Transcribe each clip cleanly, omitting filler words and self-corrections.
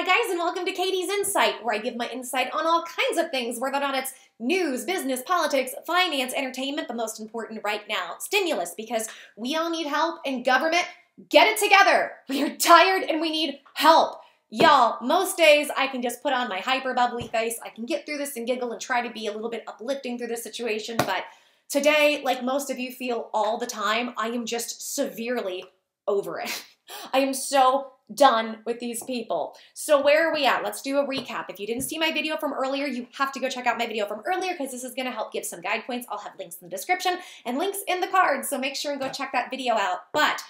Hi guys, and welcome to Katie's Insight, where I give my insight on all kinds of things, whether or not it's news, business, politics, finance, entertainment, but most important right now, stimulus, because we all need help, and government, get it together. We are tired and we need help. Y'all, most days I can just put on my hyper bubbly face, I can get through this and giggle and try to be a little bit uplifting through this situation, but today, like most of you feel all the time, I am just severely over it. I am so done with these people. So where are we at? Let's do a recap. If you didn't see my video from earlier, you have to go check out my video from earlier because this is going to help give some guide points. I'll have links in the description and links in the cards, so make sure and go check that video out. But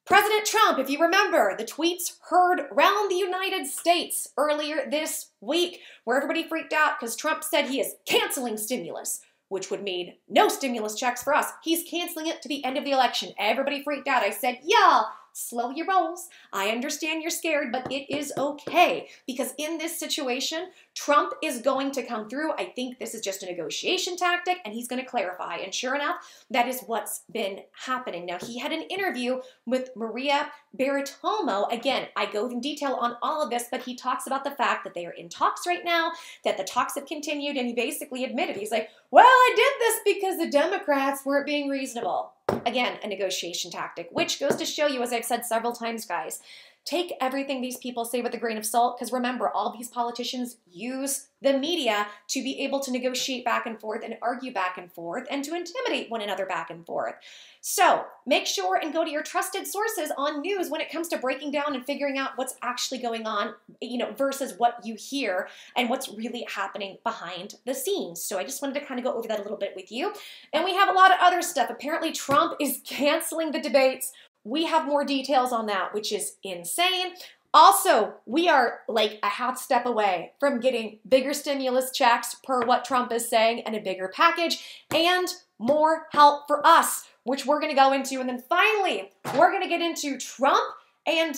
President Trump, if you remember, the tweets heard around the United States earlier this week where everybody freaked out because Trump said he is canceling stimulus, which would mean no stimulus checks for us. He's canceling it to the end of the election. Everybody freaked out. I said, y'all, slow your rolls. I understand you're scared, but it is okay because in this situation, Trump is going to come through. I think this is just a negotiation tactic and he's going to clarify. And sure enough, that is what's been happening. Now, he had an interview with Maria Bartiromo. Again, I go in detail on all of this, but he talks about the fact that they are in talks right now, that the talks have continued, and he basically admitted, he's like, well, I did this because the Democrats weren't being reasonable. Again, a negotiation tactic, which goes to show you, as I've said several times, guys, take everything these people say with a grain of salt, because remember, all these politicians use the media to be able to negotiate back and forth and argue back and forth and to intimidate one another back and forth. So make sure and go to your trusted sources on news when it comes to breaking down and figuring out what's actually going on, versus what you hear and what's really happening behind the scenes. So I just wanted to kind of go over that a little bit with you. And we have a lot of other stuff. Apparently Trump is canceling the debates. We have more details on that, which is insane. Also, we are like a half step away from getting bigger stimulus checks per what Trump is saying and a bigger package and more help for us, which we're going to go into. And then finally, we're going to get into Trump and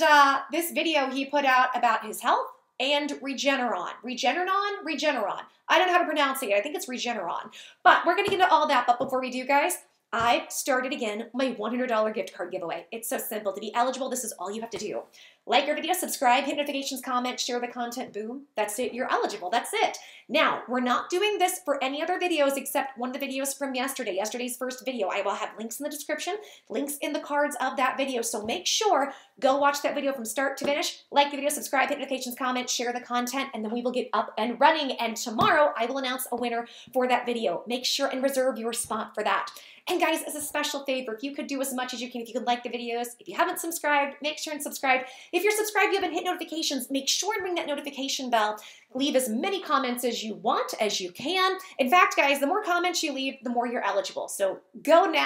this video he put out about his health and Regeneron. Regeneron. I don't know how to pronounce it. I think it's Regeneron. But we're going to get into all that. But before we do, guys, I started again my $100 gift card giveaway. It's so simple. To be eligible, this is all you have to do. Like our video, subscribe, hit notifications, comment, share the content, boom. That's it. You're eligible. That's it. Now, we're not doing this for any other videos except one of the videos from yesterday, yesterday's first video. I will have links in the description, links in the cards of that video. So make sure, go watch that video from start to finish. Like the video, subscribe, hit notifications, comment, share the content, and then we will get up and running. And tomorrow, I will announce a winner for that video. Make sure and reserve your spot for that. And guys, as a special favor, if you could do as much as you can, if you could like the videos, if you haven't subscribed, make sure and subscribe. If you're subscribed, you haven't hit notifications, make sure and ring that notification bell. Leave as many comments as you want, as you can. In fact, guys, the more comments you leave, the more you're eligible. So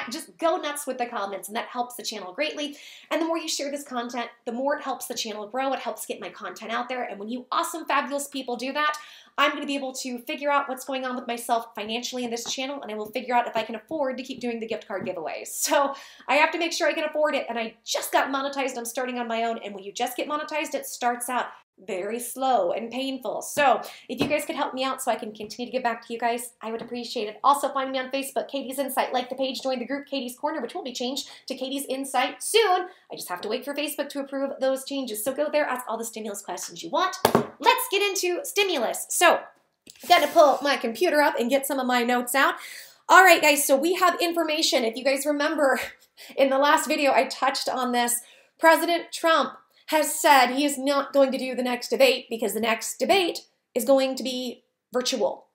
just go nuts with the comments, and that helps the channel greatly. And the more you share this content, the more it helps the channel grow. It helps get my content out there. And when you awesome, fabulous people do that, I'm going to be able to figure out what's going on with myself financially in this channel, and I will figure out if I can afford to keep doing the gift card giveaways. So I have to make sure I can afford it, and I just got monetized. I'm starting on my own, and when you just get monetized, it starts out very slow and painful. So if you guys could help me out so I can continue to give back to you guys, I would appreciate it. Also, find me on Facebook, Katie's Insight. Like the page, join the group, Katie's Corner, which will be changed to Katie's Insight soon. I just have to wait for Facebook to approve those changes. So go there, ask all the stimulus questions you want. Let's get into stimulus. So I've got to pull my computer up and get some of my notes out. All right, guys, so we have information. If you guys remember, in the last video, I touched on this. President Trump has said he is not going to do the next debate because the next debate is going to be virtual.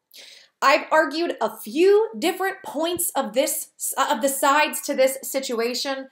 I've argued a few different points of the sides to this situation.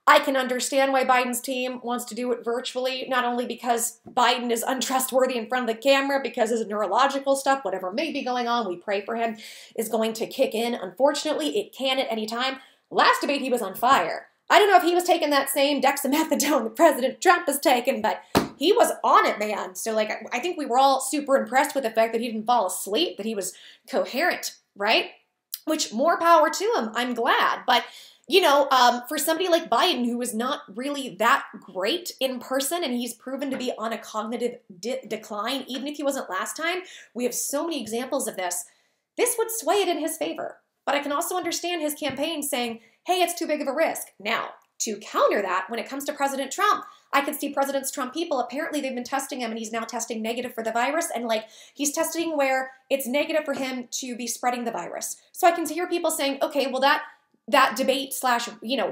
I can understand why Biden's team wants to do it virtually, not only because Biden is untrustworthy in front of the camera, because his neurological stuff, whatever may be going on, we pray for him, is going to kick in. Unfortunately, it can at any time. Last debate, he was on fire. I don't know if he was taking that same dexamethasone that President Trump has taken, but he was on it, man. So, I think we were all super impressed with the fact that he didn't fall asleep, that he was coherent, right? Which, more power to him. I'm glad. But for somebody like Biden, who is not really that great in person, and he's proven to be on a cognitive decline, even if he wasn't last time, we have so many examples of this. This would sway it in his favor. But I can also understand his campaign saying, hey, it's too big of a risk. Now, to counter that, when it comes to President Trump, I could see President Trump people, apparently they've been testing him and he's now testing negative for the virus. And like, he's testing where it's negative for him to be spreading the virus. So I can hear people saying, okay, well that debate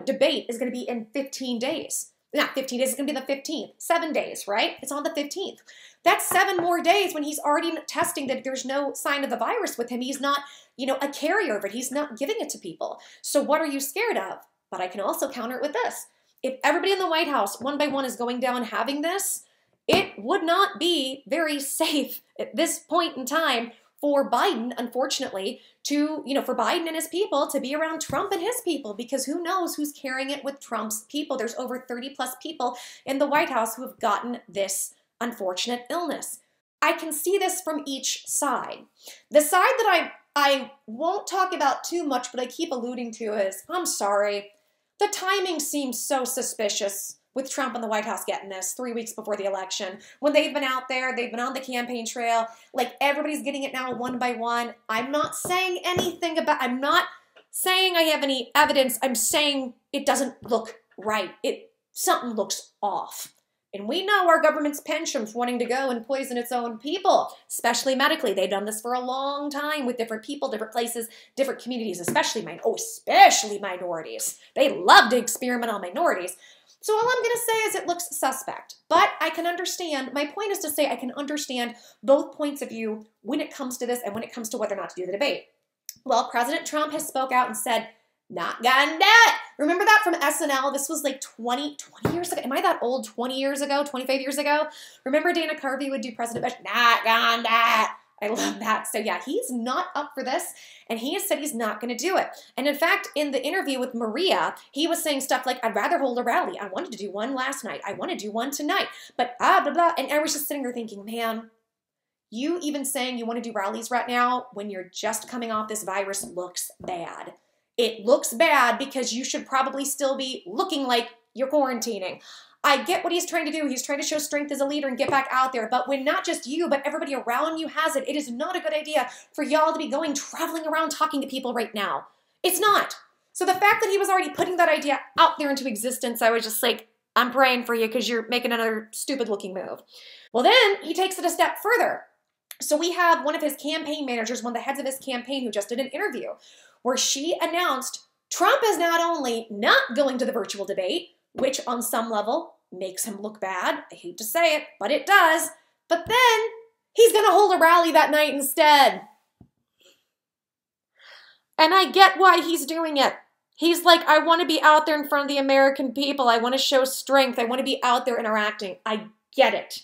debate is going to be in 15 days. Not 15 days, it's going to be the 15th. 7 days, right? It's on the 15th. That's 7 more days when he's already testing that there's no sign of the virus with him. He's not, a carrier of it. He's not giving it to people. So what are you scared of? But I can also counter it with this. If everybody in the White House, one by one, is going down having this, it would not be very safe at this point in time for Biden, unfortunately, for Biden and his people to be around Trump and his people, because who knows who's carrying it with Trump's people. There's over 30 plus people in the White House who have gotten this unfortunate illness. I can see this from each side. The side that I won't talk about too much, but I keep alluding to is, I'm sorry, the timing seems so suspicious with Trump and the White House getting this 3 weeks before the election. When they've been out there, they've been on the campaign trail, like everybody's getting it now one by one. I'm not saying I'm not saying I have any evidence. I'm saying it doesn't look right. Something looks off. And we know our government's penchant wanting to go and poison its own people, especially medically. They've done this for a long time with different people, different places, different communities, especially minorities. They love to experiment on minorities. So all I'm going to say is it looks suspect. But I can understand, my point is to say I can understand both points of view when it comes to this and when it comes to whether or not to do the debate. Well, President Trump has spoke out and said, not gonna do it. Remember that from SNL? This was like 20 years ago. Am I that old? 20 years ago? 25 years ago? Remember Dana Carvey would do President Bush? Not gonna do it. I love that. So yeah, he's not up for this, and he has said he's not going to do it. And in fact, in the interview with Maria, he was saying stuff like, I'd rather hold a rally. I wanted to do one last night. I want to do one tonight. But blah, blah. And I was just sitting there thinking, man, you even saying you want to do rallies right now when you're just coming off this virus looks bad. It looks bad because you should probably still be looking like you're quarantining. I get what he's trying to do. He's trying to show strength as a leader and get back out there. But when not just you, but everybody around you has it, it is not a good idea for y'all to be traveling around talking to people right now. It's not. So the fact that he was already putting that idea out there into existence, I was just like, I'm praying for you because you're making another stupid looking move. Well, then he takes it a step further. So we have one of his campaign managers, one of the heads of his campaign, who just did an interview where she announced Trump is not only not going to the virtual debate, which on some level makes him look bad. I hate to say it, but it does. But then he's going to hold a rally that night instead. And I get why he's doing it. He's like, I want to be out there in front of the American people. I want to show strength. I want to be out there interacting. I get it.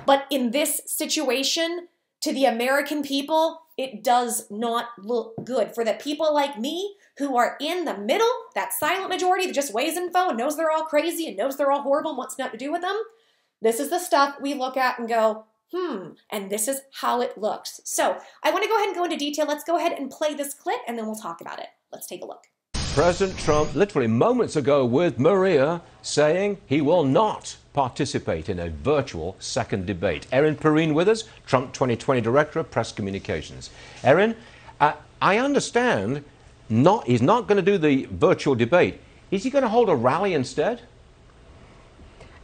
But in this situation, to the American people, it does not look good. For the people like me who are in the middle, that silent majority that just weighs info and knows they're all crazy and knows they're all horrible and wants nothing to do with them, this is the stuff we look at and go, and this is how it looks. So I want to go ahead and go into detail. Let's go ahead and play this clip and then we'll talk about it. Let's take a look. President Trump literally moments ago with Maria saying he will not participate in a virtual second debate. Erin Perrine with us, Trump 2020 Director of Press Communications. Erin, I understand he's not going to do the virtual debate. Is he going to hold a rally instead?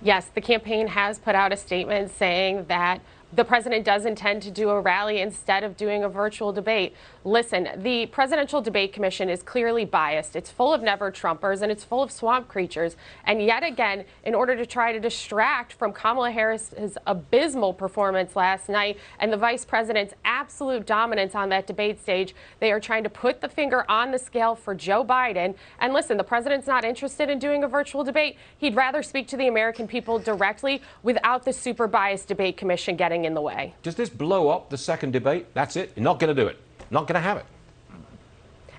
Yes, the campaign has put out a statement saying that the president does intend to do a rally instead of doing a virtual debate. Listen, the Presidential Debate Commission is clearly biased. It's full of never-Trumpers and it's full of swamp creatures. And yet again, in order to try to distract from Kamala Harris's abysmal performance last night and the vice president's absolute dominance on that debate stage, they are trying to put the finger on the scale for Joe Biden. And listen, the president's not interested in doing a virtual debate. He'd rather speak to the American people directly without the super biased debate commission getting in the way. Does this blow up the second debate? That's it? You're not going to do it. Not going to have it.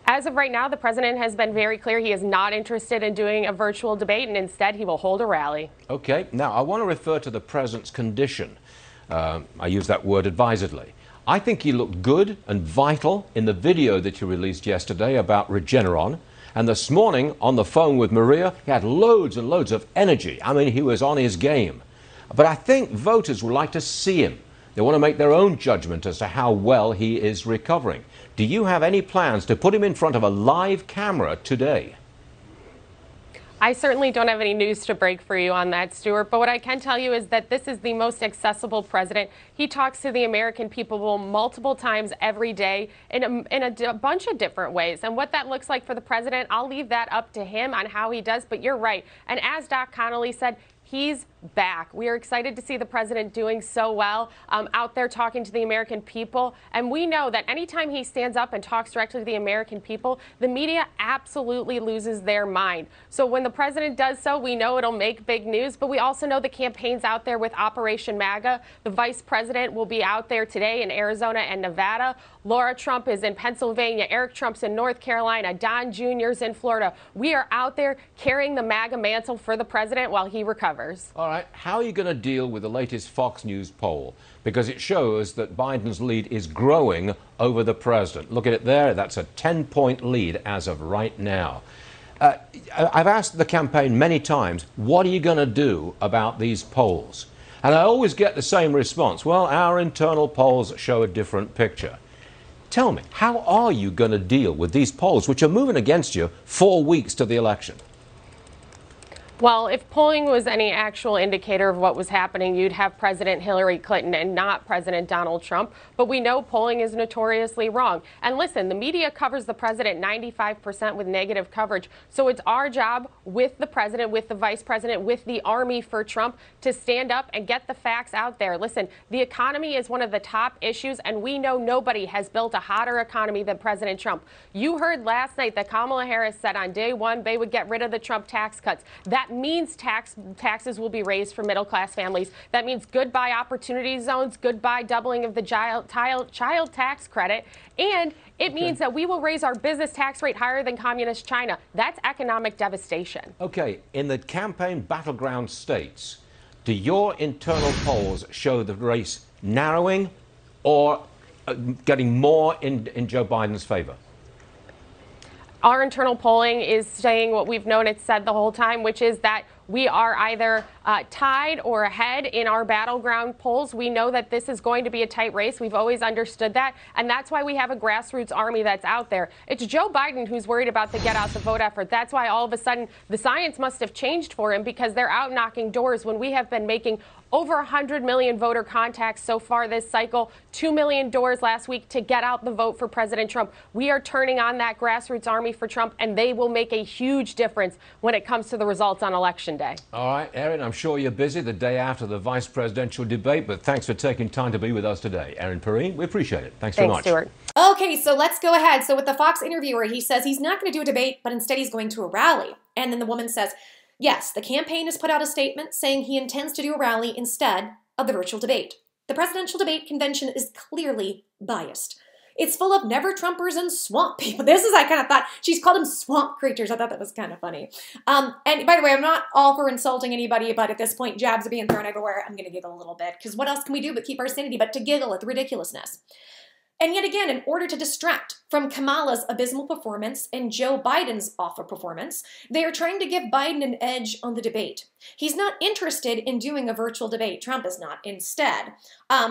As of right now, the president has been very clear he is not interested in doing a virtual debate, and instead he will hold a rally. Okay. Now, I want to refer to the president's condition. I use that word advisedly. I think he looked good and vital in the video that you released yesterday about Regeneron. And this morning on the phone with Maria, he had loads and loads of energy. I mean, he was on his game. But I think voters would like to see him. They want to make their own judgment as to how well he is recovering. Do you have any plans to put him in front of a live camera today? I certainly don't have any news to break for you on that, Stuart, but what I can tell you is that this is the most accessible president. He talks to the American people multiple times every day in a bunch of different ways. And what that looks like for the president, I'll leave that up to him on how he does, but you're right. And as Doc Connolly said, he's back. We are excited to see the president doing so well out there talking to the American people. And we know that anytime he stands up and talks directly to the American people, the media absolutely loses their mind. So when the president does so, we know it'll make big news. But we also know the campaign's out there with Operation MAGA. The vice president will be out there today in Arizona and Nevada. Laura Trump is in Pennsylvania. Eric Trump's in North Carolina. Don Jr.'s in Florida. We are out there carrying the MAGA mantle for the president while he recovers. All right, how are you going to deal with the latest Fox News poll? Because it shows that Biden's lead is growing over the president. Look at it there. That's a 10-point lead as of right now. I've asked the campaign many times, what are you going to do about these polls? And I always get the same response. Well, our internal polls show a different picture. Tell me, how are you going to deal with these polls, which are moving against you 4 weeks to the election? Well, if polling was any actual indicator of what was happening, you'd have President Hillary Clinton and not President Donald Trump. But we know polling is notoriously wrong. And listen, the media covers the president 95% with negative coverage. So it's our job with the president, with the vice president, with the army for Trump to stand up and get the facts out there. Listen, the economy is one of the top issues, and we know nobody has built a hotter economy than President Trump. You heard last night that Kamala Harris said on day one they would get rid of the Trump tax cuts. That means taxes will be raised for middle-class families. That means goodbye opportunity zones, goodbye doubling of the child tax credit, and it means that we will raise our business tax rate higher than communist China. That's economic devastation. Okay, in the campaign battleground states, do your internal polls show the race narrowing or getting more in Joe Biden's favor? Our internal polling is saying what we've known it's said the whole time, which is that we are either tied or ahead in our battleground polls. We know that this is going to be a tight race. We've always understood that. And that's why we have a grassroots army that's out there. It's Joe Biden who's worried about the get out the vote effort. That's why all of a sudden the science must have changed for him, because they're out knocking doors when we have been making over 100 million voter contacts so far this cycle, 2 million doors last week to get out the vote for President Trump. We are turning on that grassroots army for Trump, and they will make a huge difference when it comes to the results on Election Day. All right, Erin, I'm sure you're busy the day after the vice presidential debate, but thanks for taking time to be with us today. Erin Perrine, we appreciate it. Thanks very much. Stuart. Okay, so let's go ahead. So with the Fox interviewer, he says he's not going to do a debate, but instead he's going to a rally. And then the woman says, yes, the campaign has put out a statement saying he intends to do a rally instead of the virtual debate. The presidential debate convention is clearly biased. It's full of never-Trumpers and swamp people. I kind of thought, she's called them swamp creatures. I thought that was kind of funny. And by the way, I'm not all for insulting anybody, but at this point, jabs are being thrown everywhere. I'm going to giggle a little bit, because what else can we do but keep our sanity but to giggle at the ridiculousness? And yet again, in order to distract from Kamala's abysmal performance and Joe Biden's awful performance, they are trying to give Biden an edge on the debate. He's not interested in doing a virtual debate. Trump is not. Instead,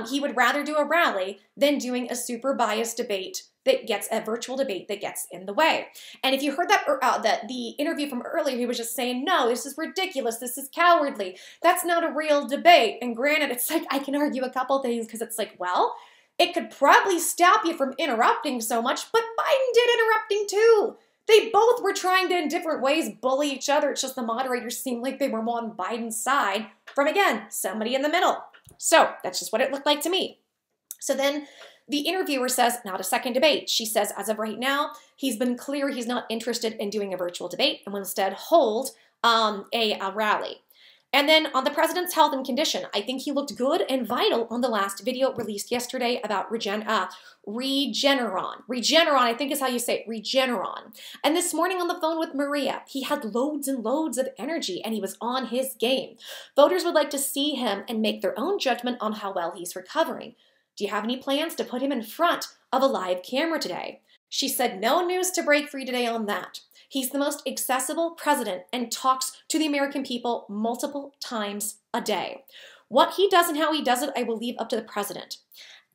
he would rather do a rally than doing a super biased debate that gets a virtual debate that gets in the way. And if you heard the interview from earlier, he was just saying, no, this is ridiculous. This is cowardly. That's not a real debate. And granted, it's like, I can argue a couple things because it's like, well, it could probably stop you from interrupting so much, but Biden did interrupting too. They both were trying to, in different ways, bully each other. It's just the moderators seemed like they were more on Biden's side from, again, somebody in the middle. So that's just what it looked like to me. So then the interviewer says, not a second debate. She says, as of right now, he's been clear he's not interested in doing a virtual debate and will instead hold a rally. And then on the president's health and condition, I think he looked good and vital on the last video released yesterday about Regeneron. Regeneron, I think is how you say it, Regeneron. And this morning on the phone with Maria, he had loads and loads of energy and he was on his game. Voters would like to see him and make their own judgment on how well he's recovering. Do you have any plans to put him in front of a live camera today? She said no news to break free today on that. He's the most accessible president and talks to the American people multiple times a day. What he does and how he does it, I will leave up to the president.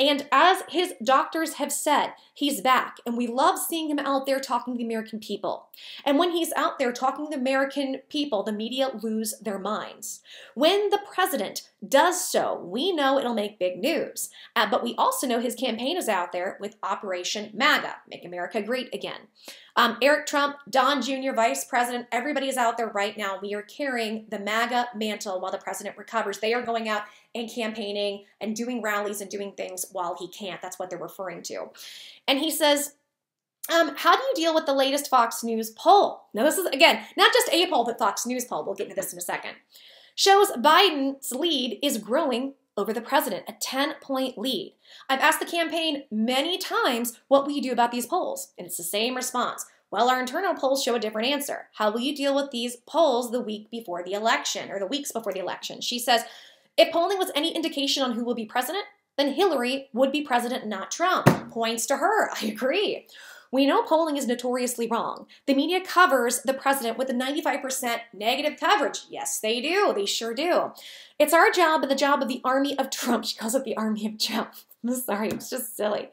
And as his doctors have said, he's back, and we love seeing him out there talking to the American people. And when he's out there talking to the American people, the media lose their minds. When the president does so, we know it'll make big news. But we also know his campaign is out there with Operation MAGA, Make America Great Again. Eric Trump, Don Jr., Vice President, everybody is out there right now. We are carrying the MAGA mantle while the president recovers. They are going out and campaigning and doing rallies and doing things while he can't. That's what they're referring to. And he says, how do you deal with the latest Fox News poll? Now, this is, again, not just a poll, but Fox News poll. We'll get into this in a second. Shows Biden's lead is growing over the president, a 10-point lead. I've asked the campaign many times, what will you do about these polls? And it's the same response. Well, our internal polls show a different answer. How will you deal with these polls the week before the election, or the weeks before the election? She says, if polling was any indication on who will be president, then Hillary would be president, not Trump. Points to her. I agree. We know polling is notoriously wrong. The media covers the president with a 95% negative coverage. Yes, they do. They sure do. It's our job and the job of the army of Trump. She calls it the army of Trump. I'm sorry, it's just silly.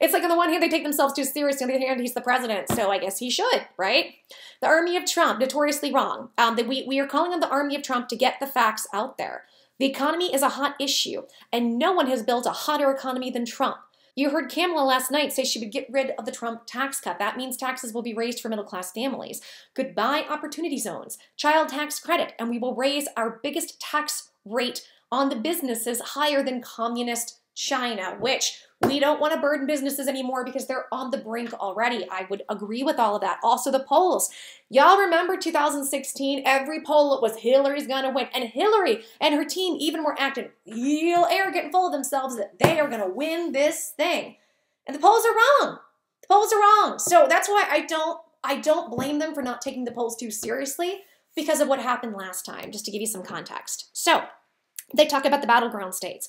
It's like on the one hand, they take themselves too seriously. On the other hand, he's the president, so I guess he should, right? The army of Trump, notoriously wrong. We are calling on the army of Trump to get the facts out there. The economy is a hot issue, and no one has built a hotter economy than Trump. You heard Kamala last night say she would get rid of the Trump tax cut. That means taxes will be raised for middle-class families. Goodbye opportunity zones, child tax credit, and we will raise our biggest tax rate on the businesses higher than communist China, which we don't want to burden businesses anymore because they're on the brink already. I would agree with all of that. Also the polls. Y'all remember 2016, every poll it was Hillary's gonna win. And Hillary and her team even were acting real arrogant and full of themselves that they are gonna win this thing. And the polls are wrong. The polls are wrong. So that's why I don't blame them for not taking the polls too seriously because of what happened last time, just to give you some context. So they talk about the battleground states.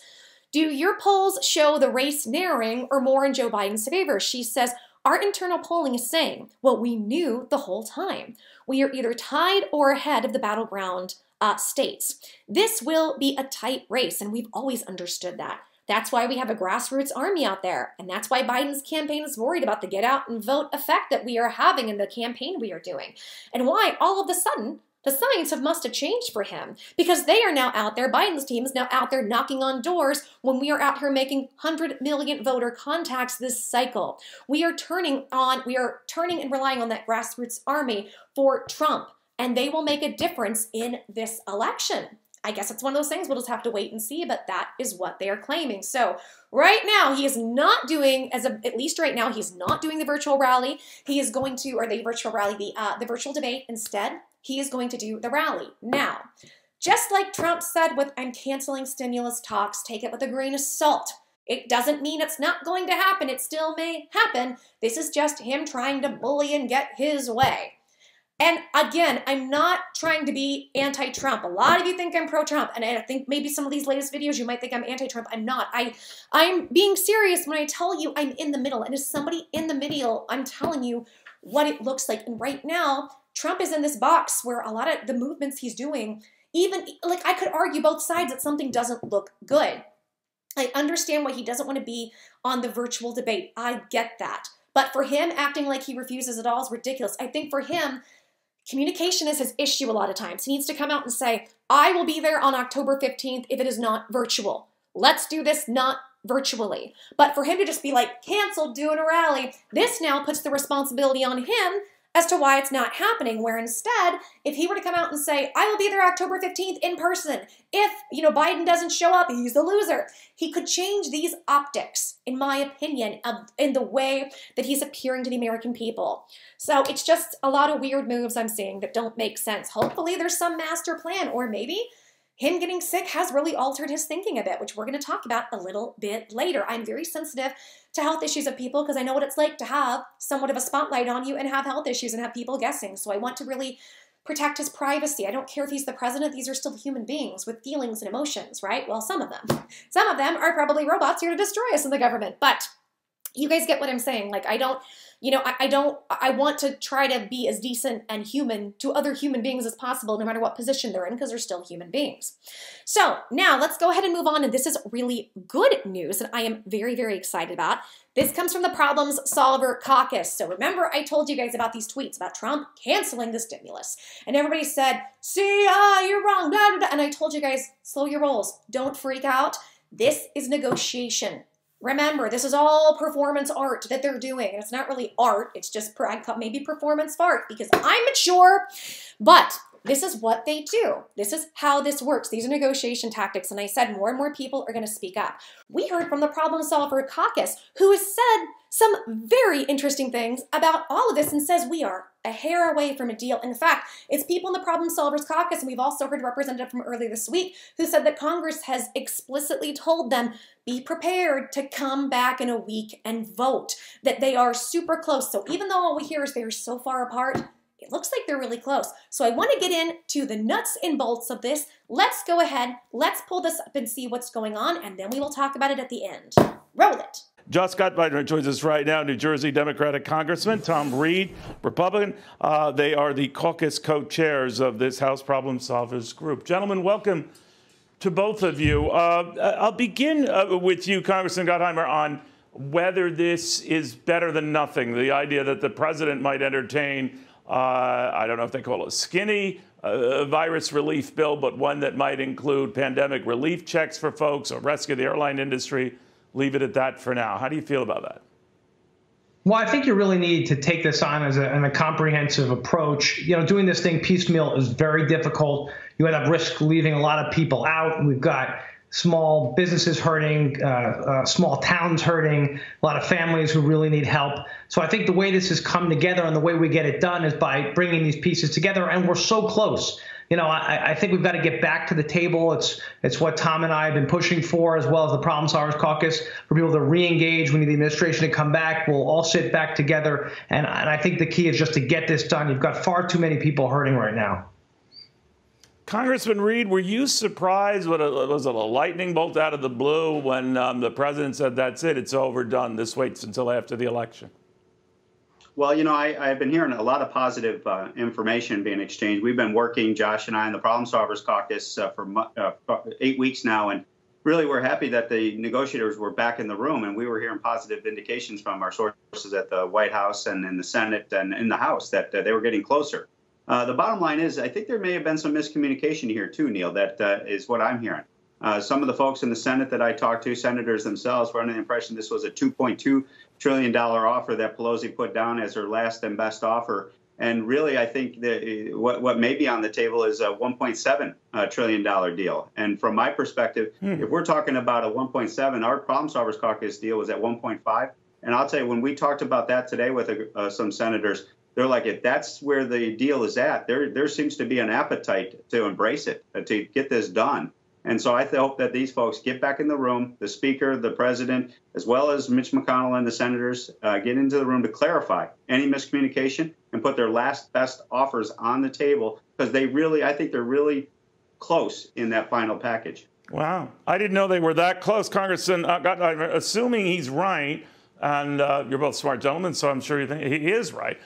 Do your polls show the race narrowing or more in Joe Biden's favor? She says, our internal polling is saying what we knew the whole time. We are either tied or ahead of the battleground states. This will be a tight race, and we've always understood that. That's why we have a grassroots army out there, and that's why Biden's campaign is worried about the get out and vote effect that we are having in the campaign we are doing, and why all of a sudden the signs must have changed for him because they are now out there, Biden's team is now out there knocking on doors when we are out here making 100 million voter contacts this cycle. We are turning and relying on that grassroots army for Trump, and they will make a difference in this election. I guess it's one of those things we'll just have to wait and see, but that is what they are claiming. So right now, he is not doing, at least right now, he's not doing the virtual rally. He is going to, or the virtual rally, the virtual debate instead. He is going to do the rally. Now, just like Trump said with, I'm canceling stimulus talks, take it with a grain of salt. It doesn't mean it's not going to happen. It still may happen. This is just him trying to bully and get his way. And again, I'm not trying to be anti-Trump. A lot of you think I'm pro-Trump, and I think maybe some of these latest videos you might think I'm anti-Trump. I'm not. I'm being serious when I tell you I'm in the middle. And as somebody in the middle, I'm telling you what it looks like. And right now, Trump is in this box where a lot of the movements he's doing, even, like I could argue both sides that something doesn't look good. I understand why he doesn't want to be on the virtual debate. I get that. But for him, acting like he refuses it all is ridiculous. I think for him, communication is his issue a lot of times. He needs to come out and say, I will be there on October 15th if it is not virtual. Let's do this not virtually. But for him to just be like, canceled doing a rally, this now puts the responsibility on him as to why it's not happening, where instead, if he were to come out and say, I will be there October 15th in person, if, Biden doesn't show up, he's the loser, he could change these optics, in my opinion, in the way that he's appearing to the American people. So it's just a lot of weird moves I'm seeing that don't make sense. Hopefully there's some master plan, or maybe him getting sick has really altered his thinking a bit, which we're going to talk about a little bit later. I'm very sensitive to health issues of people because I know what it's like to have somewhat of a spotlight on you and have health issues and have people guessing. So I want to really protect his privacy. I don't care if he's the president. These are still human beings with feelings and emotions, right? Well, some of them. Some of them are probably robots here to destroy us in the government. But You guys get what I'm saying? Like, I don't, I want to try to be as decent and human to other human beings as possible, no matter what position they're in, because they're still human beings. So now let's go ahead and move on. And this is really good news that I am very, very excited about. This comes from the Problems Solver Caucus. So remember, I told you guys about these tweets about Trump canceling the stimulus. And everybody said, see, you're wrong, blah, blah, blah. And I told you guys, slow your rolls. Don't freak out. This is negotiation. Remember, this is all performance art that they're doing. And it's not really art. It's just maybe performance art because I'm mature. But this is what they do. This is how this works. These are negotiation tactics. And I said more and more people are going to speak up. We heard from the Problem Solver Caucus, who has said some very interesting things about all of this and says we are a hair away from a deal. In fact, it's people in the Problem Solvers Caucus, and we've also heard a representative from earlier this week who said that Congress has explicitly told them, be prepared to come back in a week and vote, that they are super close. So even though all we hear is they're so far apart, it looks like they're really close. So I want to get into the nuts and bolts of this. Let's go ahead, let's pull this up and see what's going on, and then we will talk about it at the end. Roll it. Josh Scott Biden joins us right now, New Jersey Democratic Congressman Tom Reed, Republican. They are the caucus co-chairs of this House Problem Solvers group. Gentlemen, welcome to both of you. I'll begin with you, Congressman Gottheimer, on whether this is better than nothing, the idea that the president might entertain, I don't know if they call it a skinny virus relief bill, but one that might include pandemic relief checks for folks or rescue the airline industry. Leave it at that for now. How do you feel about that? Well, I think you really need to take this on as a comprehensive approach. You know, doing this thing piecemeal is very difficult. You end up risk leaving a lot of people out. We've got small businesses hurting, small towns hurting, a lot of families who really need help. So I think the way this has come together and the way we get it done is by bringing these pieces together, and we're so close. You know, I think we've got to get back to the table. It's what Tom and I have been pushing for, as well as the Problem Solvers Caucus, for people to re-engage. We need the administration to come back. We'll all sit back together. And I think the key is just to get this done. You've got far too many people hurting right now. Congressman Reed, were you surprised? Was it a lightning bolt out of the blue when the president said, that's it, it's overdone, this waits until after the election? Well, you know, I've been hearing a lot of positive information being exchanged. We've been working, Josh and I, in the Problem Solvers Caucus for 8 weeks now. And really, we're happy that the negotiators were back in the room. And we were hearing positive indications from our sources at the White House and in the Senate and in the House that they were getting closer. The bottom line is, I think there may have been some miscommunication here, too, Neil. That is what I'm hearing. Some of the folks in the Senate that I talked to, senators themselves, were under the impression this was a $2.2 trillion offer that Pelosi put down as her last and best offer. And really, I think that what may be on the table is a $1.7 trillion deal. And from my perspective, if we're talking about a 1.7, our Problem Solvers Caucus deal was at 1.5. And I'll tell you, when we talked about that today with some senators, they're like, if that's where the deal is at, there seems to be an appetite to embrace it, to get this done. And so I hope that these folks get back in the room, the Speaker, the President, as well as Mitch McConnell and the senators, get into the room to clarify any miscommunication and put their last best offers on the table, because I think they're really close in that final package. Wow. I didn't know they were that close. Congressman, assuming he's right, and you're both smart gentlemen, so I'm sure you think he is right.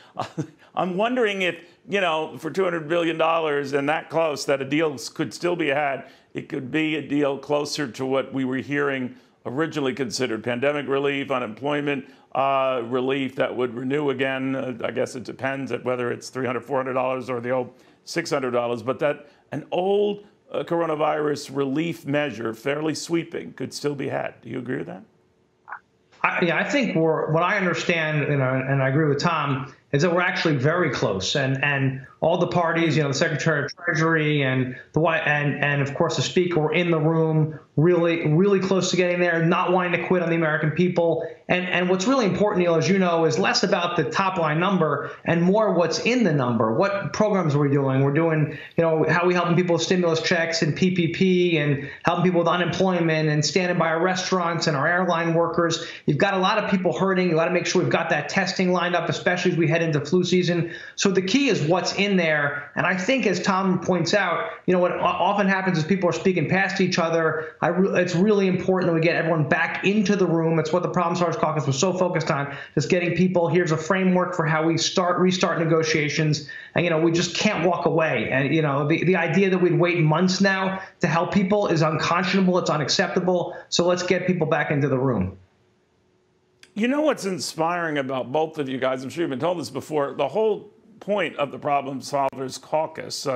I'm wondering if, you know, for $200 billion and that close, that a deal could still be had. It could be a deal closer to what we were hearing originally considered: pandemic relief, unemployment relief that would renew again. I guess it depends at whether it's $300, $400 or the old $600, but that an old coronavirus relief measure, fairly sweeping, could still be had. Do you agree with that? I think what I understand, you know, and I agree with Tom, is that we're actually very close, and all the parties, you know, the Secretary of Treasury and the and of course the Speaker were in the room, really close to getting there, not wanting to quit on the American people. And what's really important, Neil, as you know, is less about the top line number and more what's in the number. What programs are we doing? We're doing, you know, how are we helping people with stimulus checks and PPP, and helping people with unemployment, and standing by our restaurants and our airline workers. You've got a lot of people hurting. You got to make sure we've got that testing lined up, especially as we head into flu season. So the key is what's in there. And I think, as Tom points out, what often happens is people are speaking past each other. It's really important that we get everyone back into the room. It's what the Problem Solvers Caucus was so focused on, just getting people, here's a framework for how we restart negotiations. And, we just can't walk away. And, the idea that we'd wait months now to help people is unconscionable. It's unacceptable. So let's get people back into the room. You know what's inspiring about both of you guys? I'm sure you've been told this before. The whole point of the Problem Solvers Caucus,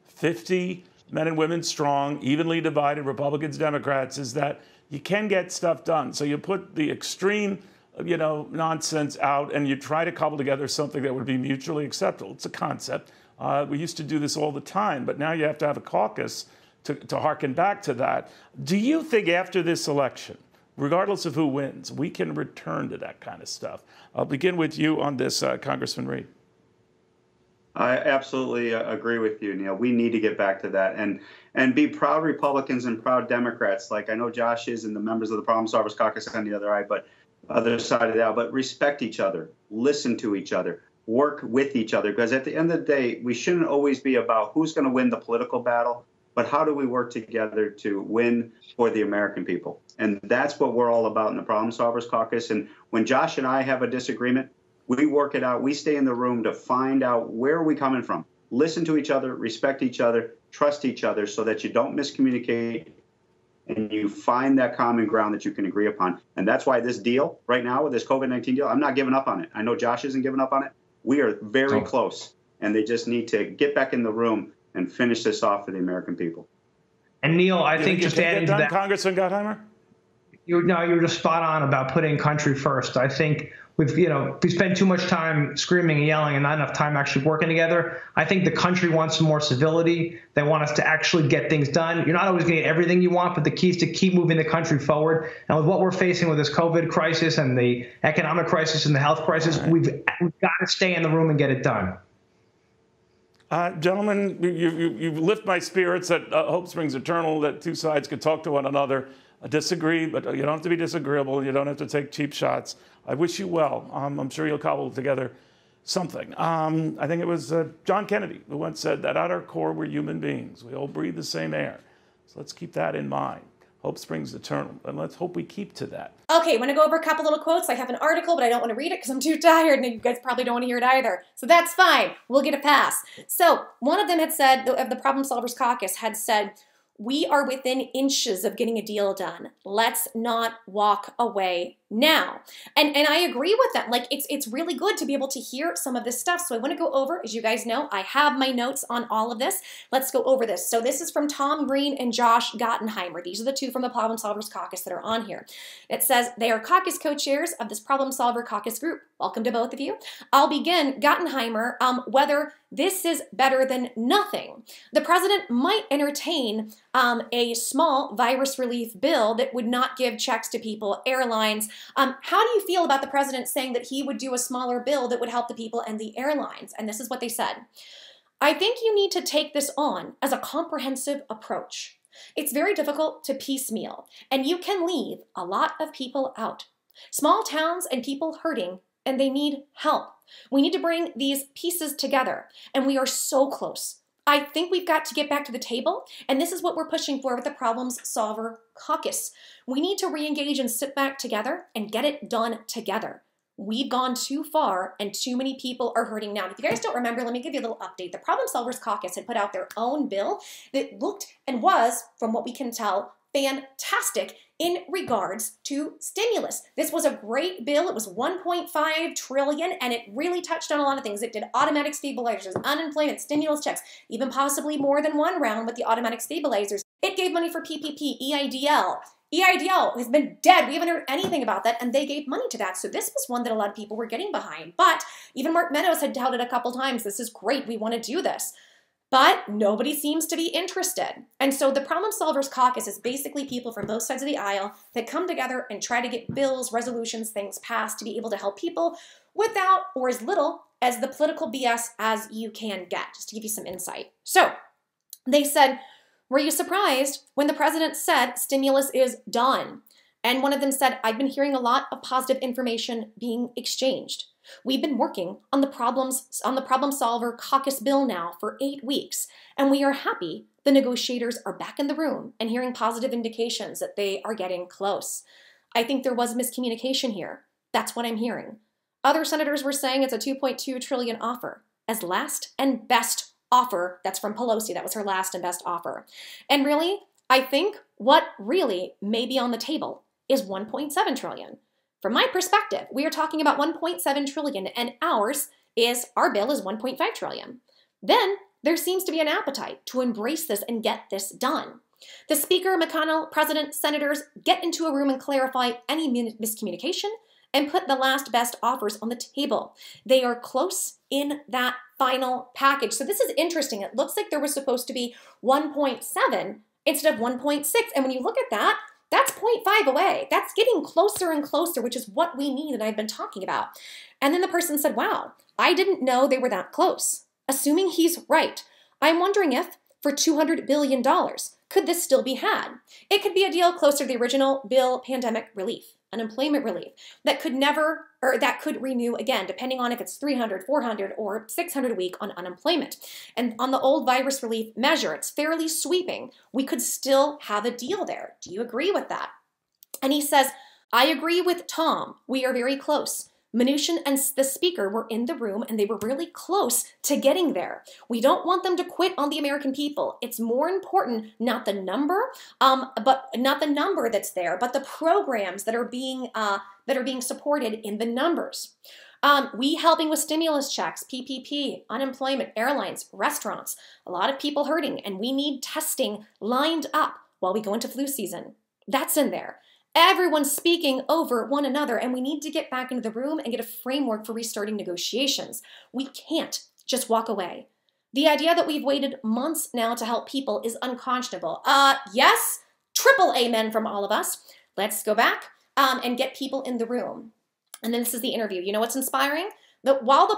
50 men and women strong, evenly divided, Republicans, Democrats, is that you can get stuff done. So you put the extreme, nonsense out, and you try to cobble together something that would be mutually acceptable. It's a concept. We used to do this all the time, but now you have to have a caucus to harken back to that. Do you think after this election, regardless of who wins, we can return to that kind of stuff? I'll begin with you on this, Congressman Reed. I absolutely agree with you, Neil. We need to get back to that and be proud Republicans and proud Democrats, like I know Josh is and the members of the Problem Solvers Caucus on the other side of the aisle, but respect each other, listen to each other, work with each other, because at the end of the day, we shouldn't always be about who's going to win the political battle, but how do we work together to win for the American people? And that's what we're all about in the Problem Solvers Caucus. And when Josh and I have a disagreement, we work it out. We stay in the room to find out where are we coming from. Listen to each other, respect each other, trust each other so that you don't miscommunicate and you find that common ground that you can agree upon. And that's why this deal right now with this COVID-19 deal, I'm not giving up on it. I know Josh isn't giving up on it. We are very close, and they just need to get back in the room and finish this off for the American people. And Neil, I think just adding to that, Congressman Gottheimer? You're just spot on about putting country first. I think we spend too much time screaming and yelling and not enough time actually working together. I think the country wants some more civility. They want us to actually get things done. You're not always going to get everything you want, but the key is to keep moving the country forward. And with what we're facing with this COVID crisis and the economic crisis and the health crisis, we've got to stay in the room and get it done. Gentlemen, you lift my spirits that hope springs eternal, that two sides could talk to one another, disagree, but you don't have to be disagreeable. You don't have to take cheap shots. I wish you well. I'm sure you'll cobble together something. I think it was John Kennedy who once said that at our core, we're human beings. We all breathe the same air. So let's keep that in mind. Hope springs eternal, and let's hope we keep to that. Okay, I'm going to go over a couple little quotes. I have an article, but I don't want to read it because I'm too tired, and you guys probably don't want to hear it either. So that's fine. We'll get a pass. So one of them had said, the Problem Solvers Caucus had said, we are within inches of getting a deal done. Let's not walk away now. And I agree with them. Like, it's really good to be able to hear some of this stuff. So I want to go over, as you guys know, I have my notes on all of this. Let's go over this. So this is from Tom Green and Josh Gottheimer. These are the two from the Problem Solvers Caucus that are on here. It says they are caucus co-chairs of this Problem Solver Caucus group. Welcome to both of you. I'll begin, Gottheimer, whether this is better than nothing. The president might entertain a small virus relief bill that would not give checks to people, airlines. How do you feel about the president saying that he would do a smaller bill that would help the people and the airlines? And this is what they said. I think you need to take this on as a comprehensive approach. It's very difficult to piecemeal, and you can leave a lot of people out. Small towns and people hurting, and they need help. We need to bring these pieces together, and we are so close. I think we've got to get back to the table, and this is what we're pushing for with the Problem Solver Caucus. We need to re-engage and sit back together and get it done together. We've gone too far, and too many people are hurting now. If you guys don't remember, let me give you a little update. The Problem Solvers Caucus had put out their own bill that looked and was, from what we can tell, fantastic in regards to stimulus. This was a great bill. It was $1.5 trillion, and it really touched on a lot of things. It did automatic stabilizers, unemployment, stimulus checks, even possibly more than one round with the automatic stabilizers. It gave money for PPP, eidl. eidl has been dead. We haven't heard anything about that, and they gave money to that. So this was one that a lot of people were getting behind. But even Mark Meadows had touted a couple times, this is great, we want to do this. But nobody seems to be interested. And so the Problem Solvers Caucus is basically people from both sides of the aisle that come together and try to get bills, resolutions, things passed to be able to help people without or as little as the political BS as you can get, just to give you some insight. So they said, were you surprised when the president said stimulus is done? And one of them said, I've been hearing a lot of positive information being exchanged. We've been working on the problem solver caucus bill now for 8 weeks, and we are happy the negotiators are back in the room and hearing positive indications that they are getting close. I think there was miscommunication here. That's what I'm hearing. Other senators were saying it's a $2.2 trillion offer as last and best offer. That's from Pelosi. That was her last and best offer. And really, I think what really may be on the table is $1.7 trillion. From my perspective, we are talking about $1.7 trillion, and our bill is $1.5 trillion. Then there seems to be an appetite to embrace this and get this done. The Speaker, McConnell, President, Senators get into a room and clarify any miscommunication and put the last best offers on the table. They are close in that final package. So this is interesting. It looks like there was supposed to be 1.7 instead of 1.6. And when you look at that, that's 0.5 away. That's getting closer and closer, which is what we need and I've been talking about. And then the person said, wow, I didn't know they were that close. Assuming he's right, I'm wondering if, for $200 billion, could this still be had? It could be a deal closer to the original bill, pandemic relief, unemployment relief, that could renew again, depending on if it's 300, 400, or 600 a week on unemployment. And on the old virus relief measure, it's fairly sweeping. We could still have a deal there. Do you agree with that? And he says, I agree with Tom. We are very close. Mnuchin and the Speaker were in the room and they were really close to getting there. We don't want them to quit on the American people. It's more important, not the number, that's there, but the programs that are being supported in the numbers. We helping with stimulus checks, PPP, unemployment, airlines, restaurants, a lot of people hurting, and we need testing lined up while we go into flu season. That's in there. Everyone's speaking over one another, and we need to get back into the room and get a framework for restarting negotiations. We can't just walk away. The idea that we've waited months now to help people is unconscionable. Yes, triple amen from all of us. Let's go back and get people in the room. And then this is the interview. You know what's inspiring? That while the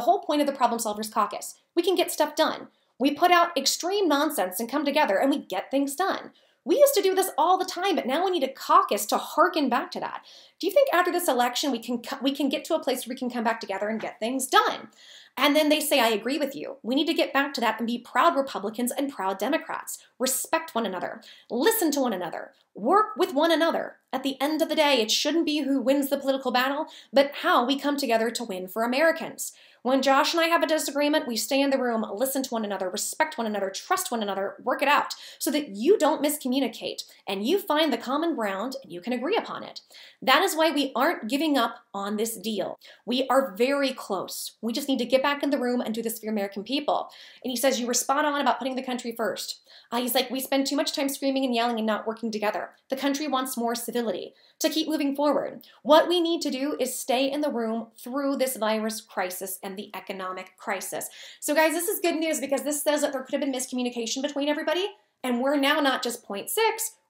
whole point of the Problem Solvers Caucus, we can get stuff done. We put out extreme nonsense and come together and we get things done. We used to do this all the time, but now we need a caucus to hearken back to that. Do you think after this election we can get to a place where we can come back together and get things done? And then they say, I agree with you. We need to get back to that and be proud Republicans and proud Democrats. Respect one another. Listen to one another. Work with one another. At the end of the day, it shouldn't be who wins the political battle, but how we come together to win for Americans. When Josh and I have a disagreement, we stay in the room, listen to one another, respect one another, trust one another, work it out so that you don't miscommunicate and you find the common ground and you can agree upon it. That is why we aren't giving up on this deal. We are very close. We just need to get back in the room and do this for the American people. And he says, you were spot on about putting the country first. He's like, we spend too much time screaming and yelling and not working together. The country wants more civility to keep moving forward. What we need to do is stay in the room through this virus crisis and the economic crisis. So guys, this is good news because this says that there could have been miscommunication between everybody, and we're now not just 0.6,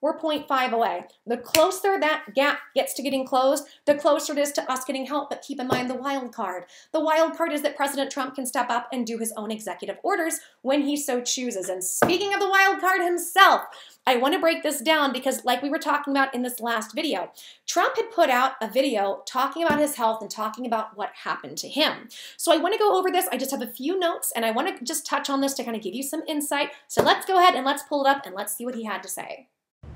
we're 0.5 away. The closer that gap gets to getting closed, the closer it is to us getting help. But keep in mind the wild card. The wild card is that President Trump can step up and do his own executive orders when he so chooses. And speaking of the wild card himself, I want to break this down because like we were talking about in this last video, Trump had put out a video talking about his health and talking about what happened to him. So I want to go over this. I just have a few notes and I want to just touch on this to kind of give you some insight. So let's go ahead and let's pull it up and let's see what he had to say.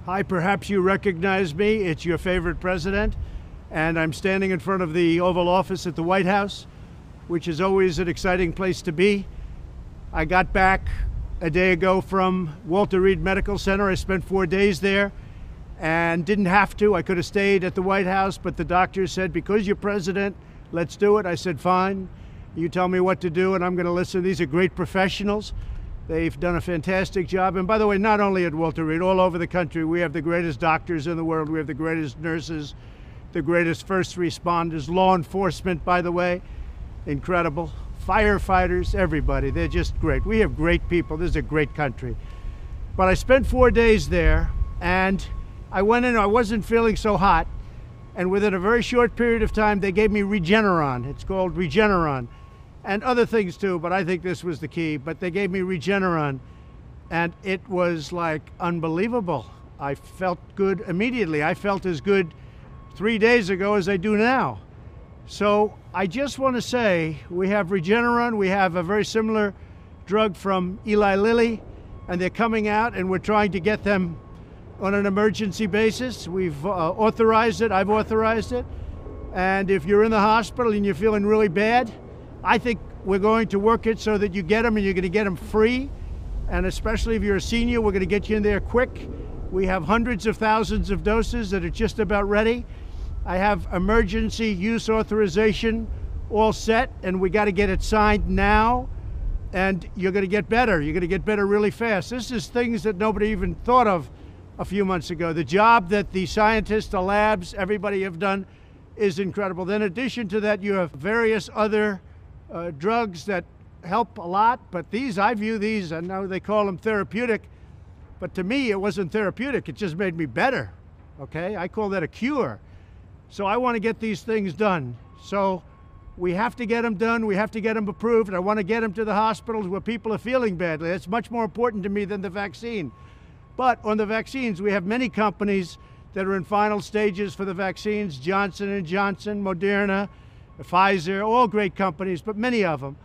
Hi, perhaps you recognize me. It's your favorite president. And I'm standing in front of the Oval Office at the White House, which is always an exciting place to be. I got back a day ago from Walter Reed Medical Center. I spent 4 days there and didn't have to. I could have stayed at the White House, but the doctor said, because you're president, let's do it. I said, fine. You tell me what to do and I'm going to listen. These are great professionals. They've done a fantastic job. And by the way, not only at Walter Reed, all over the country, we have the greatest doctors in the world. We have the greatest nurses, the greatest first responders, law enforcement, by the way, incredible. Firefighters, everybody, they're just great. We have great people. This is a great country. But I spent 4 days there and I went in, I wasn't feeling so hot. And within a very short period of time, they gave me Regeneron. It's called Regeneron. And other things too, but I think this was the key. But they gave me Regeneron, and it was like unbelievable. I felt good immediately. I felt as good 3 days ago as I do now. So I just want to say we have Regeneron. We have a very similar drug from Eli Lilly, and they're coming out, and we're trying to get them on an emergency basis. We've authorized it. I've authorized it. And if you're in the hospital and you're feeling really bad, I think we're going to work it so that you get them and you're going to get them free. And especially if you're a senior, we're going to get you in there quick. We have hundreds of thousands of doses that are just about ready. I have emergency use authorization all set, and we got to get it signed now. And you're going to get better. You're going to get better really fast. This is things that nobody even thought of a few months ago. The job that the scientists, the labs, everybody have done is incredible. Then in addition to that, you have various other drugs that help a lot, but these, I view these, I know they call them therapeutic, but to me it wasn't therapeutic, it just made me better, okay? I call that a cure. So I want to get these things done. So we have to get them done, we have to get them approved, and I want to get them to the hospitals where people are feeling badly. That's much more important to me than the vaccine. But on the vaccines, we have many companies that are in final stages for the vaccines, Johnson & Johnson, Moderna, Pfizer, all great companies, but many of them.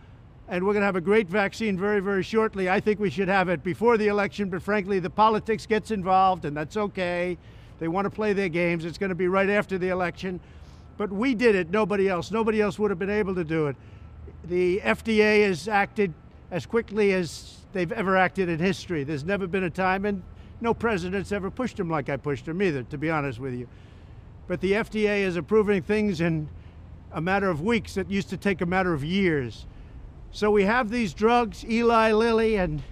And we're going to have a great vaccine very, very shortly. I think we should have it before the election, but frankly, the politics gets involved, and that's okay. They want to play their games. It's going to be right after the election. But we did it, nobody else. Nobody else would have been able to do it. The FDA has acted as quickly as they've ever acted in history. There's never been a time, and no president's ever pushed them like I pushed them either, to be honest with you. But the FDA is approving things in a matter of weeks that used to take a matter of years. So we have these drugs, Eli Lilly and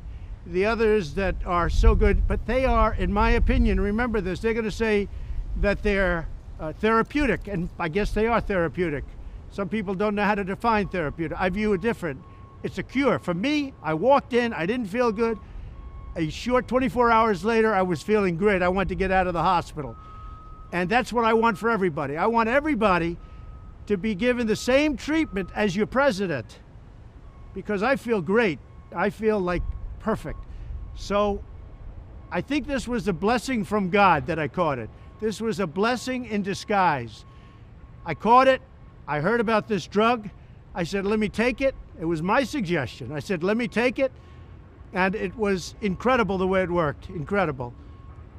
the others that are so good, but they are, in my opinion, remember this, they're going to say that they're therapeutic, and I guess they are therapeutic. Some people don't know how to define therapeutic. I view it different. It's a cure. For me, I walked in, I didn't feel good. A short 24 hours later, I was feeling great. I wanted to get out of the hospital. And that's what I want for everybody. I want everybody to be given the same treatment as your president, because I feel great. I feel like perfect. So I think this was a blessing from God that I caught it. This was a blessing in disguise. I caught it. I heard about this drug. I said, let me take it. It was my suggestion. I said, let me take it. And it was incredible the way it worked, incredible.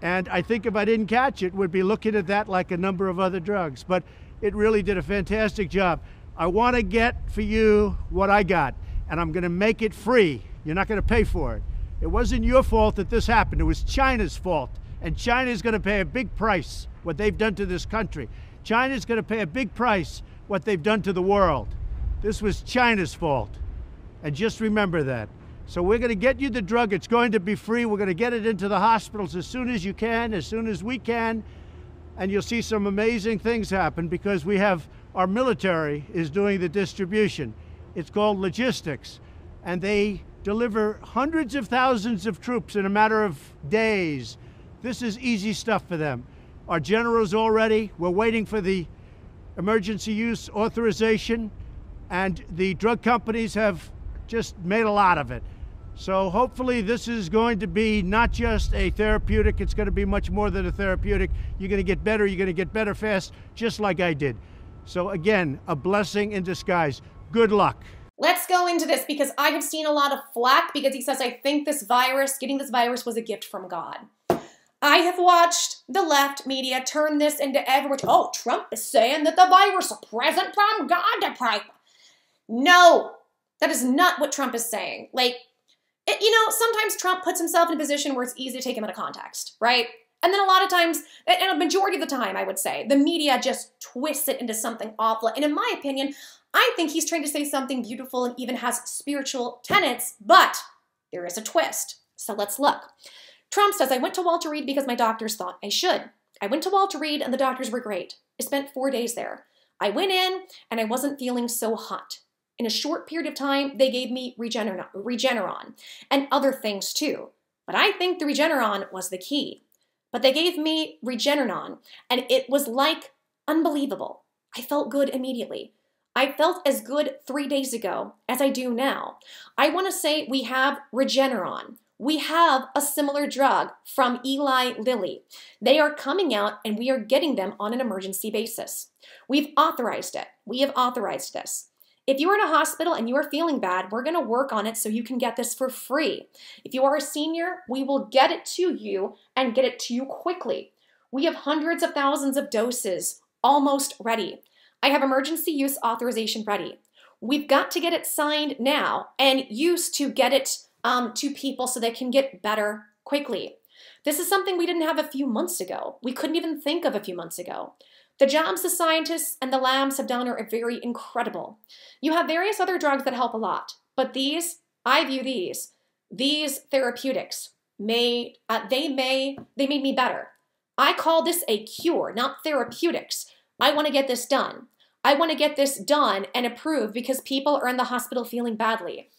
And I think if I didn't catch it, we'd be looking at that like a number of other drugs. But it really did a fantastic job. I want to get for you what I got, and I'm going to make it free. You're not going to pay for it. It wasn't your fault that this happened. It was China's fault. And China's going to pay a big price, what they've done to this country. China's going to pay a big price, what they've done to the world. This was China's fault. And just remember that. So we're going to get you the drug. It's going to be free. We're going to get it into the hospitals as soon as you can, as soon as we can. And you'll see some amazing things happen because we have, our military is doing the distribution. It's called logistics. And they deliver hundreds of thousands of troops in a matter of days. This is easy stuff for them. Our generals already, we're waiting for the emergency use authorization, and the drug companies have just made a lot of it. So hopefully this is going to be not just a therapeutic, it's going to be much more than a therapeutic. You're going to get better, you're going to get better fast, just like I did. So again, a blessing in disguise. Good luck. Let's go into this because I have seen a lot of flack because he says, I think this virus, getting this virus was a gift from God. I have watched the left media turn this into everyone. Oh, Trump is saying that the virus is a present from God to pray. No, that is not what Trump is saying. Sometimes Trump puts himself in a position where it's easy to take him out of context, right? And then a lot of times, and a majority of the time, I would say, the media just twists it into something awful. And in my opinion, I think he's trying to say something beautiful and even has spiritual tenets, but there is a twist. So let's look. Trump says, I went to Walter Reed because my doctors thought I should. I went to Walter Reed and the doctors were great. I spent 4 days there. I went in and I wasn't feeling so hot. In a short period of time, they gave me Regeneron and other things too. But I think the Regeneron was the key. But they gave me Regeneron and it was like unbelievable. I felt good immediately. I felt as good 3 days ago as I do now. I want to say we have Regeneron. We have a similar drug from Eli Lilly. They are coming out and we are getting them on an emergency basis. We've authorized it. We have authorized this. If you are in a hospital and you are feeling bad, we're going to work on it so you can get this for free. If you are a senior, we will get it to you and get it to you quickly. We have hundreds of thousands of doses almost ready. I have emergency use authorization ready. We've got to get it signed now and used to get it to people so they can get better quickly. This is something we didn't have a few months ago. We couldn't even think of a few months ago. The jobs the scientists and the labs have done are very incredible. You have various other drugs that help a lot, but these, I view these therapeutics, they made me better. I call this a cure, not therapeutics. I want to get this done. I want to get this done and approved because people are in the hospital feeling badly.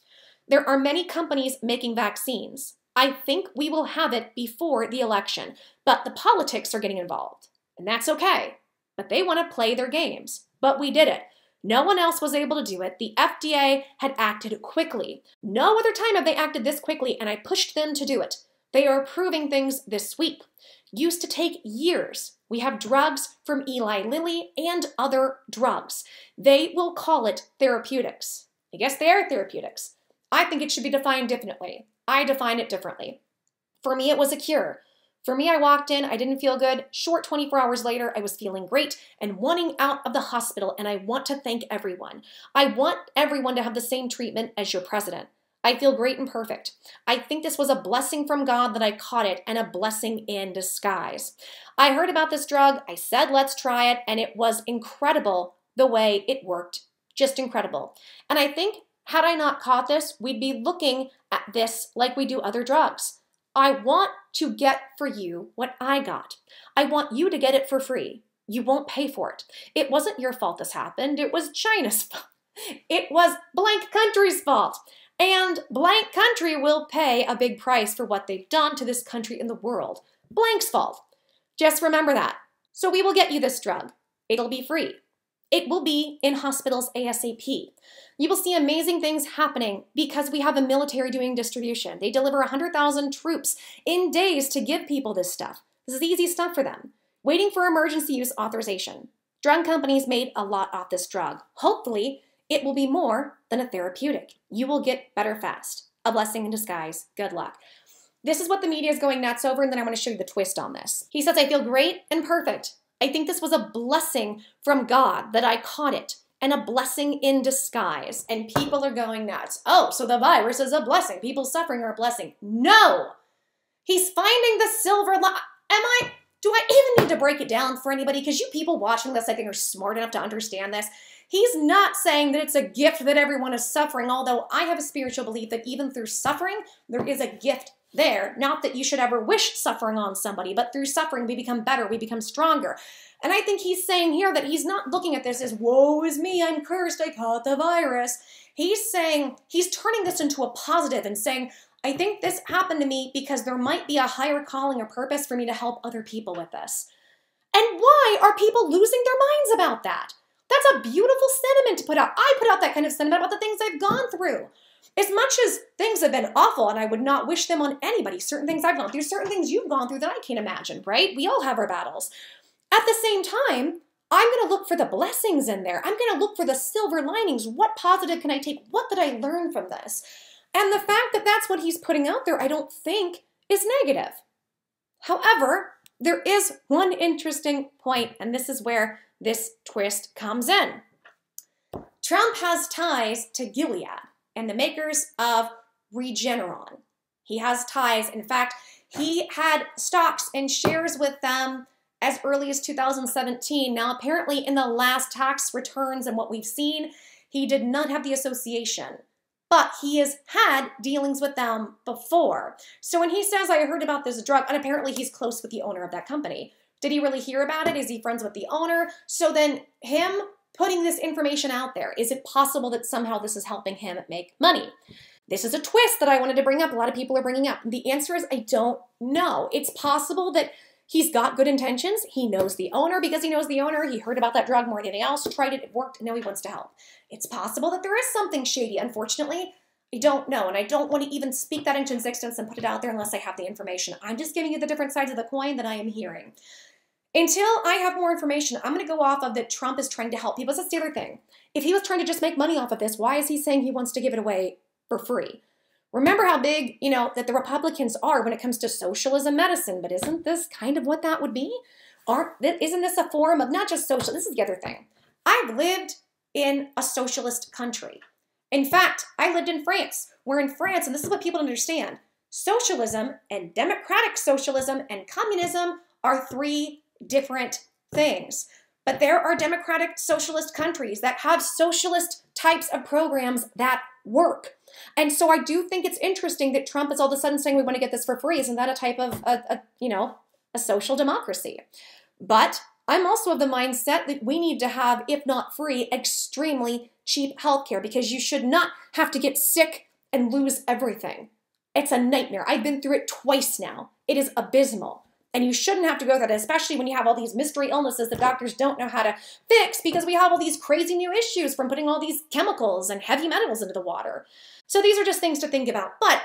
There are many companies making vaccines. I think we will have it before the election, but the politics are getting involved, and that's okay. But they want to play their games. But we did it. No one else was able to do it. The FDA had acted quickly. No other time have they acted this quickly, and I pushed them to do it. They are approving things this week. Used to take years. We have drugs from Eli Lilly and other drugs. They will call it therapeutics. I guess they are therapeutics. I think it should be defined differently. I define it differently. For me, it was a cure. For me, I walked in, I didn't feel good. Short 24 hours later, I was feeling great and wanting out of the hospital, and I want to thank everyone. I want everyone to have the same treatment as your president. I feel great and perfect. I think this was a blessing from God that I caught it and a blessing in disguise. I heard about this drug, I said let's try it, and it was incredible the way it worked. Just incredible. And I think had I not caught this, we'd be looking at this like we do other drugs. I want to get for you what I got. I want you to get it for free. You won't pay for it. It wasn't your fault this happened. It was China's fault. It was blank country's fault. And blank country will pay a big price for what they've done to this country and the world. Blank's fault. Just remember that. So we will get you this drug. It'll be free. It will be in hospitals ASAP. You will see amazing things happening because we have a military doing distribution. They deliver 100,000 troops in days to give people this stuff. This is easy stuff for them. Waiting for emergency use authorization. Drug companies made a lot off this drug. Hopefully, it will be more than a therapeutic. You will get better fast. A blessing in disguise. Good luck. This is what the media is going nuts over, and then I want to show you the twist on this. He says, I feel great and perfect. I think this was a blessing from God that I caught it, and a blessing in disguise. And people are going nuts. Oh, so the virus is a blessing. People suffering are a blessing. No! He's finding the silver line. Do I even need to break it down for anybody? Because you people watching this, I think, are smart enough to understand this. He's not saying that it's a gift that everyone is suffering, although I have a spiritual belief that even through suffering, there is a gift there. Not that you should ever wish suffering on somebody, but through suffering, we become better, we become stronger. And I think he's saying here that he's not looking at this as, woe is me, I'm cursed, I caught the virus. He's saying, he's turning this into a positive and saying, I think this happened to me because there might be a higher calling or purpose for me to help other people with this. And why are people losing their minds about that? That's a beautiful sentiment to put out. I put out that kind of sentiment about the things I've gone through. As much as things have been awful and I would not wish them on anybody, certain things I've gone through, certain things you've gone through that I can't imagine, right? We all have our battles. At the same time, I'm going to look for the blessings in there. I'm going to look for the silver linings. What positive can I take? What did I learn from this? And the fact that that's what he's putting out there, I don't think is negative. However, there is one interesting point, and this is where this twist comes in. Trump has ties to Gilead and the makers of Regeneron. He has ties. In fact, he had stocks and shares with them as early as 2017. Now, apparently in the last tax returns and what we've seen, he did not have the association, but he has had dealings with them before. So when he says, I heard about this drug, and apparently he's close with the owner of that company. Did he really hear about it? Is he friends with the owner? So then him putting this information out there, is it possible that somehow this is helping him make money? This is a twist that I wanted to bring up. A lot of people are bringing up. The answer is I don't know. It's possible that he's got good intentions. He knows the owner because he knows the owner. He heard about that drug more than anything else, tried it, it worked, and now he wants to help. It's possible that there is something shady. Unfortunately, I don't know, and I don't want to even speak that into existence and put it out there unless I have the information. I'm just giving you the different sides of the coin that I am hearing. Until I have more information, I'm going to go off of that Trump is trying to help people. That's the other thing. If he was trying to just make money off of this, why is he saying he wants to give it away for free? Remember how big, that the Republicans are when it comes to socialism medicine, but isn't this kind of what that would be? Isn't this a form of not just social? This is the other thing. I've lived in a socialist country. In fact, I lived in France, where in France, and this is what people understand, socialism and democratic socialism and communism are three different things. But there are democratic socialist countries that have socialist types of programs that work. And so I do think it's interesting that Trump is all of a sudden saying we want to get this for free. Isn't that a type of, a social democracy? But I'm also of the mindset that we need to have, if not free, extremely cheap healthcare, because you should not have to get sick and lose everything. It's a nightmare. I've been through it twice now. It is abysmal. And you shouldn't have to go through that, especially when you have all these mystery illnesses that doctors don't know how to fix because we have all these crazy new issues from putting all these chemicals and heavy metals into the water. So these are just things to think about. But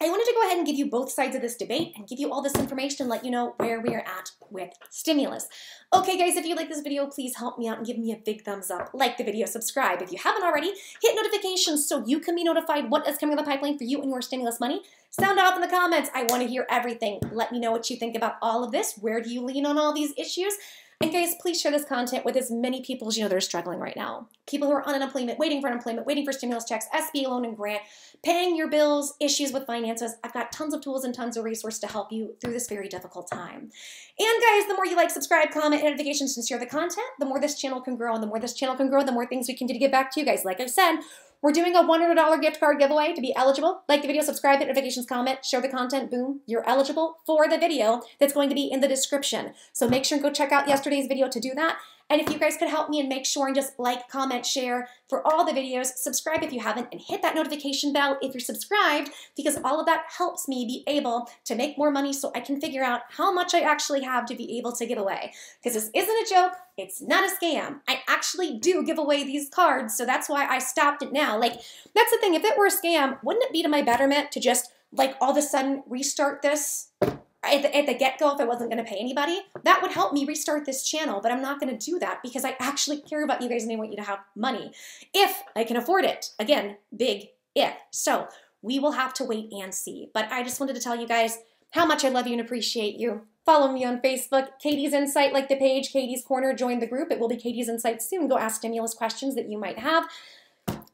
I wanted to go ahead and give you both sides of this debate and give you all this information and let you know where we are at with stimulus. Okay, guys, if you like this video, please help me out and give me a big thumbs up. Like the video, subscribe. If you haven't already, hit notifications so you can be notified what is coming in the pipeline for you and your stimulus money. Sound off in the comments. I want to hear everything. Let me know what you think about all of this. Where do you lean on all these issues? And guys, please share this content with as many people as you know that are struggling right now. People who are on unemployment, waiting for stimulus checks, SBA loan and grant, paying your bills, issues with finances. I've got tons of tools and tons of resources to help you through this very difficult time. And guys, the more you like, subscribe, comment, notifications, and share the content, the more this channel can grow. And the more this channel can grow, the more things we can do to give back to you guys. Like I said, we're doing a $100 gift card giveaway to be eligible. Like the video, subscribe, hit notifications, comment, share the content, boom, you're eligible for the video that's going to be in the description. So make sure and go check out yesterday's video to do that. And if you guys could help me and make sure and just like, comment, share for all the videos, subscribe if you haven't, and hit that notification bell if you're subscribed, because all of that helps me be able to make more money so I can figure out how much I actually have to be able to give away. Because this isn't a joke. It's not a scam. I actually do give away these cards, so that's why I stopped it now. Like, that's the thing. If it were a scam, wouldn't it be to my betterment to just, like, all of a sudden restart this at the get-go if I wasn't going to pay anybody? That would help me restart this channel, but I'm not going to do that because I actually care about you guys and I want you to have money. If I can afford it. Again, big if. So we will have to wait and see. But I just wanted to tell you guys how much I love you and appreciate you. Follow me on Facebook, Katie's Insight, like the page, Katie's Corner, join the group. It will be Katie's Insight soon. Go ask stimulus questions that you might have.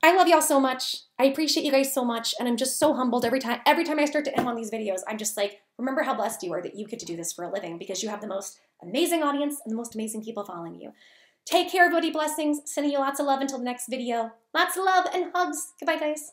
I love y'all so much. I appreciate you guys so much, and I'm just so humbled every time I start to end one of these videos. I'm just like, remember how blessed you are that you get to do this for a living because you have the most amazing audience and the most amazing people following you. Take care, everybody. Blessings. Sending you lots of love until the next video. Lots of love and hugs. Goodbye, guys.